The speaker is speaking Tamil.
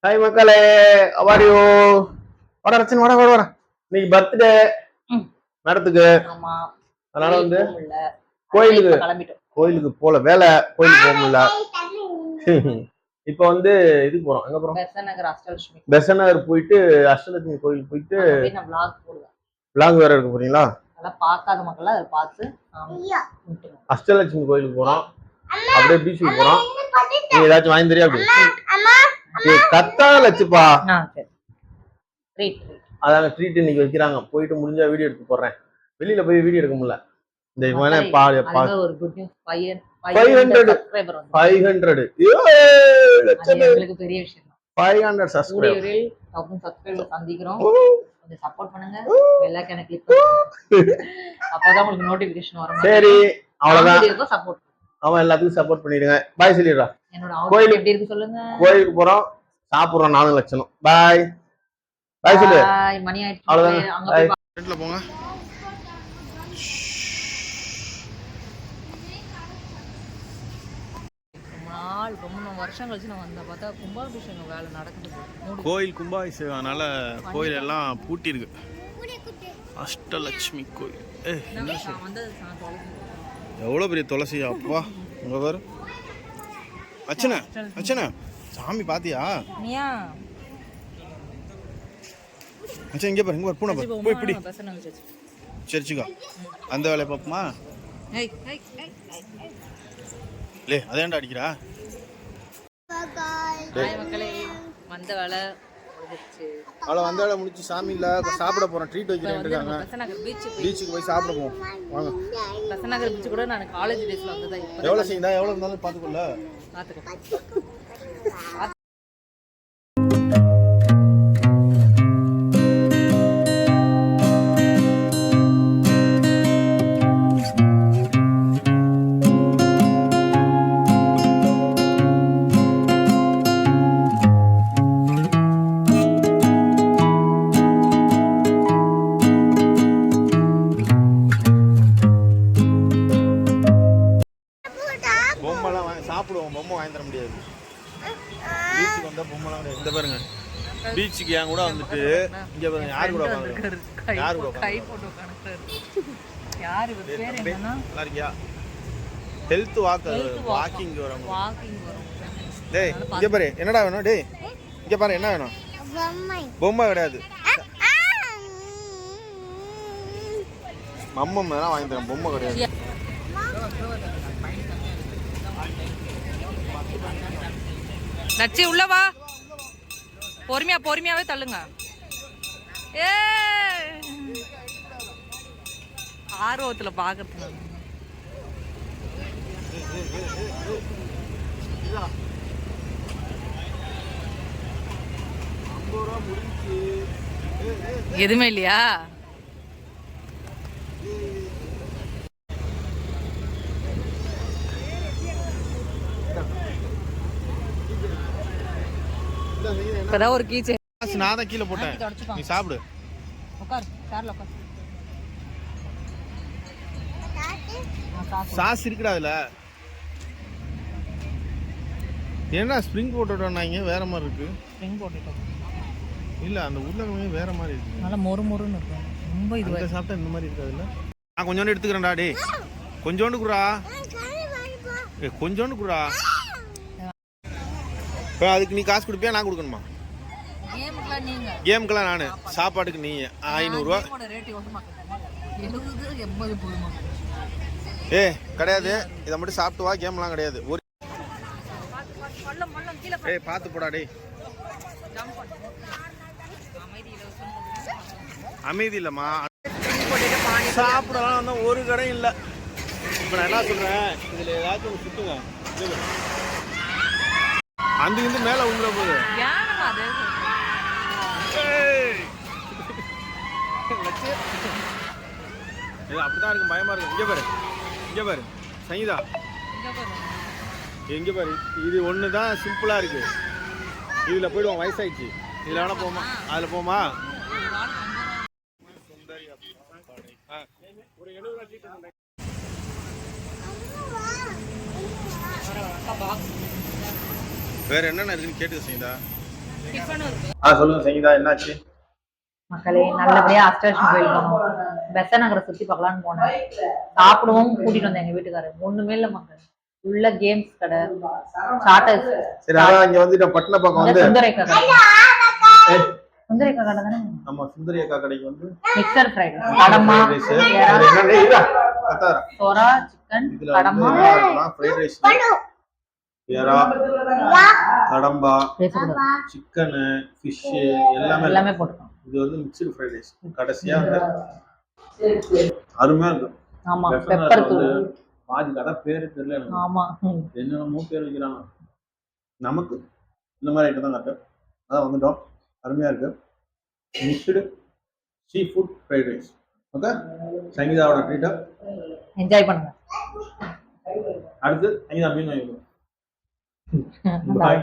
ஹாய் மக்களே, how are you? வாடா ரச்சன், வாடா வாடா வாடா. இன்னைக்கு பர்த்டே மேடத்துக்கு. ஆமா. அதனால வந்து கோயிலுக்கு போல வேலை, கோயிலுக்கு போக முடியல. இப்ப வந்து இதுக்கு போறோம். எங்க போறோம்? பெசன் நகர் போயிட்டு அஷ்டலட்சுமி கோயிலுக்கு போயிட்டு விளாக் வேற இருக்க போறீங்களா? பார்க்காத மக்கள் அதை பார்த்து அஷ்டலட்சுமி கோயிலுக்கு போறோம். அப்படியே பீச்சுக்கு போறோம். நீ ஏதாச்சும் வாங்கி தெரியா? அப்படி கத்தாத லட்சுப்பா. அதாங்க ட்ரீட் இன்னைக்கு வைக்கிறாங்க. போயிட்டு முடிஞ்சா வீடியோ எடுத்து போடுறேன். வெளியில போய் வீடியோ எடுக்க முடியல. இந்த இவனே பால் ஒரு குட் நியூஸ் 500 உங்களுக்கு பெரிய விஷயம். 500 சப்ஸ்கிரைபர் சந்திக்கிறோம். கொஞ்சம் சப்போர்ட் பண்ணுங்க. பெல் ஐகானை கிளிக் பண்ணுங்க. அப்பதான் உங்களுக்கு நோட்டிபிகேஷன் வரும். சரி, அவ்வளவுதான். சப்போர்ட் அவன் எல்லாத்துக்கும் சப்போர்ட் பண்ணிடுங்க. பாய் சொல்லிடுறா. என்னோட அவுட்ஃபிட் எப்படி இருக்கு சொல்லுங்க. கோயிலுக்கு போறோம், சாப்பிடுறோம் 4 லட்சம். பாய் பாய் சொல்லு. பாய். மணி ஆயிடுச்சு. அங்க போய் ஃப்ரண்ட்ல போங்க. ரொம்ப வருஷம் கழிச்சு நான் வந்தா பார்த்தா கும்பாபிஷேகம் வேலை நடக்குது. கோயில் கும்பாபிஷேகம், அதனால கோயில் எல்லாம் பூட்டி இருக்கு. அஷ்டலட்சுமி கோயில். எவ்வளோ பெரிய துளசி அப்பா. உங்க பேரு அச்சனா? அச்சனா சாமி பாத்தியா? அச்சா இங்கே பாரு, இங்கே பாரு, பூனை பாரு. போய் பிடி. சர்ச்சுக்கா அந்த வேலையை பார்ப்போமா? லே அதேண்டா அடிக்கிறா. வந்த வேலை வந்த வேலை முடிச்சு சாமி இல்ல சாப்பிட போறோம். ட்ரீட் வைக்கிறேன். பீச்சுக்கு போய் சாப்பிட போவோம். வாங்க. பெசநகர் பீச் கூட நான் காலேஜ் டேஸ்ல வந்ததா. எவ்வளவு செய்யுதா? எவ்வளவு இருந்தாலும் பாத்துக்கொள்ள. சாப்பிடுவோம். பொம்மை வாங்கி தர முடியாது. பீச்சுக்கு வந்தா பொம்மைலாம் கிடையாது. இந்த பாருங்க, பீச்சுக்கு என் கூட வந்துட்டு இங்க பாருங்க, யாரு கூட உட்காந்து, யாரு கூட கை போட்டு உட்கார்ந்துட்டாரு. யாரு பேர் என்னன்னா? நல்லா இருக்கியா? ஹெல்த் வாக்கிங் வரும். டேய் இங்க பாரு, என்னடா வேணும்? டேய் இங்க பாரு, என்ன வேணும்? பொம்மை கிடையாது. மம்மம் வேணா வாங்கி தரேன், பொம்மை கிடையாது. நச்சி உள்ள வா. பொறுமையாவே தள்ளுங்க. ஆர்வத்துல பாக்குறது. எதுவுமே இல்லையா? இப்பதான் ஒரு கீச்சே நான் தான் கீழே போட்டேன். நீ சாப்பிடு. உட்கார், சேர்ல உட்கார். சாஸ் இருக்குடா அதுல. என்ன ஸ்ப்ரிங் போட்டுட்டோம்னாங்க வேற மாதிரி இருக்கு. ஸ்ப்ரிங் போட்டுட்டோம் இல்ல, அந்த உருளைக்கிழங்கு வேற மாதிரி இருக்கு. நல்லா மொறுமொறுன்னு இருக்கும். ரொம்ப இதுவா சாப்பிட்டா இந்த மாதிரி இருக்காதுல்ல. நான் கொஞ்சோண்டு எடுத்துக்கிறேன்டா. டே கொஞ்சோண்டு குடுறா. கொஞ்சோண்டு குடுறா. அதுக்கு நீ காசு கொடுப்பியா, நான் கொடுக்கணுமா? கேமுக்கெல்லாம் நானு, சாப்பாட்டுக்கு நீ 500 ரூபா. கிடையாது, இதை மட்டும் சாப்பிட்டு வா. கேம்லாம் கிடையாது. ஒரு பார்த்து போடா. டே அமைதி இல்லம்மா, சாப்பிடலாம் வந்தா ஒரு கடையும் இல்லை. இப்போ நான் என்ன சொல்றேன், இதுல ஏதாச்சும் ஒரு சுத்துங்க. அந்த இருந்து மேல உள்ள போகுது. அப்படிதான் இருக்கும், பயமா இருக்கும். இங்க பாரு, இங்க பாரு சங்கீதா, எங்க பாரு. இது ஒண்ணுதான் சிம்பிளா இருக்கு. இதுல போயிடுவோம், வயசாயிடுச்சு. இதுல வேணா போமா, அதுல போமா. ஒரு 70 வேற என்னென்ன இருக்குன்னு கேட்டு செய்யுதா? சொல்லுங்க சங்கீதா, என்னாச்சு? மக்களே நல்லபடியா அஷ்டலட்சுமி கோயில் போனோம். பெச நகரை சுத்தி பார்க்கலான்னு போனேன். சாப்பிடவும் கூட்டிட்டு வந்தேன் எங்க வீட்டுக்காரர். ஒண்ணுமே இல்ல மக்கள், உள்ள கேம்ஸ் கடை, சாட்டர்ஸ். சரி, அதான் இங்க வந்து பட்டின பக்கம் வந்து சுந்தரேக்கா கடை. சுந்தரேக்கா கடை தானே? நம்ம சுந்தரி அக்கா கடைக்கு வந்து மிக்சர் ஃப்ரைட் ரைஸ், கடமா, சோரா, சிக்கன், கடமா, ஃப்ரைட் ரைஸ், எறா, கடம்பா, சிக்கன், ஃபிஷ் எல்லாமே போட்டுருக்கோம். இது வந்து மிக்ஸ்டு ஃப்ரைட் ரைஸ். கடைசியா வந்து அருமையா இருக்கு. ஆமா, பெப்பர் தூள். பாதி கடை பேரு தெரியல எனக்கு. ஆமா, என்னென்னமோ பேர் வைக்கிறாங்க. நமக்கு இந்த மாதிரி ஐட்டம் தான் இருக்கு. அதான் வந்துட்டோம். அருமையா இருக்கு. Mixed seafood fried rice. Okay, சங்கீதாவோட ட்ரீட்டை என்ஜாய் பண்ணுங்க. அடுத்து சங்கீதா மீன் வாங்கிக்கணும். பாய்.